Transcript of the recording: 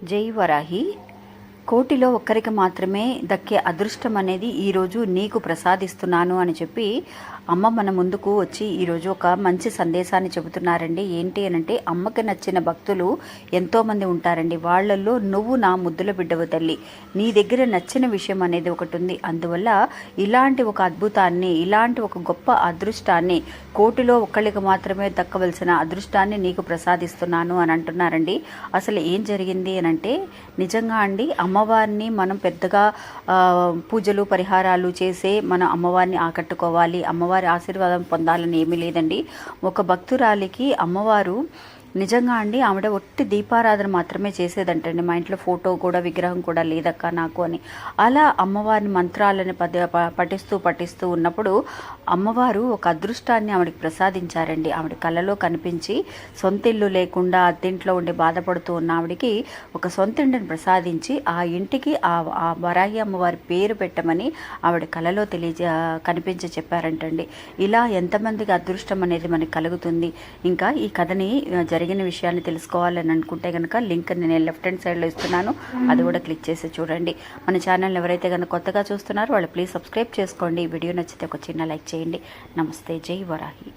జై వరాహి. కోటిలో ఒక్కరికి మాత్రమే దక్కే అదృష్టం అనేది ఈరోజు నీకు ప్రసాదిస్తున్నాను అని చెప్పి అమ్మ మన ముందుకు వచ్చి ఈరోజు ఒక మంచి సందేశాన్ని చెబుతున్నారండి. ఏంటి అనంటే, అమ్మకి నచ్చిన భక్తులు ఎంతోమంది ఉంటారండి. వాళ్ళల్లో నువ్వు నా ముద్దుల బిడ్డవు తల్లి, నీ దగ్గర నచ్చిన విషయం అనేది ఒకటి ఉంది. అందువల్ల ఇలాంటి ఒక అద్భుతాన్ని, ఇలాంటి ఒక గొప్ప అదృష్టాన్ని, కోటిలో ఒక్కళ్ళకి మాత్రమే దక్కవలసిన అదృష్టాన్ని నీకు ప్రసాదిస్తున్నాను అని అంటున్నారండి. అసలు ఏం జరిగింది అనంటే, నిజంగా అండి అమ్మవారిని మనం పెద్దగా పూజలు పరిహారాలు చేసే మన అమ్మవారిని ఆకట్టుకోవాలి, అమ్మవారి ఆశీర్వాదం పొందాలని ఏమీ లేదండి. ఒక భక్తురాలికి అమ్మవారు నిజంగా అండి ఆవిడ ఒట్టి దీపారాధన మాత్రమే చేసేదంటండి. మా ఇంట్లో ఫోటో కూడా విగ్రహం కూడా లేదక్క నాకు అని. అలా అమ్మవారిని మంత్రాలను పఠిస్తూ ఉన్నప్పుడు అమ్మవారు ఒక అదృష్టాన్ని ఆవిడకి ప్రసాదించారండి. ఆవిడ కళ్ళలో కనిపించి సొంత ఇల్లు లేకుండా అద్దెంట్లో ఉండి బాధపడుతూ ఉన్న ఆవిడికి ఒక సొంత ఇంటిని ప్రసాదించి ఆ ఇంటికి ఆ వరాహి అమ్మవారి పేరు పెట్టమని ఆవిడ కళలో కనిపించి చెప్పారంటండి. ఇలా ఎంతమందికి అదృష్టం అనేది మనకి కలుగుతుంది. ఇంకా ఈ కథని జరిగిన విషయాన్ని తెలుసుకోవాలని అనుకుంటే కనుక లింక్ నేను లెఫ్ట్ హ్యాండ్ సైడ్లో ఇస్తున్నాను, అది కూడా క్లిక్ చేసి చూడండి. మన ఛానల్ ఎవరైతే కనుక కొత్తగా చూస్తున్నారో వాళ్ళు ప్లీజ్ సబ్స్క్రైబ్ చేసుకోండి. వీడియో నచ్చితే ఒక చిన్న లైక్ చేయండి. నమస్తే. జై వరాహి.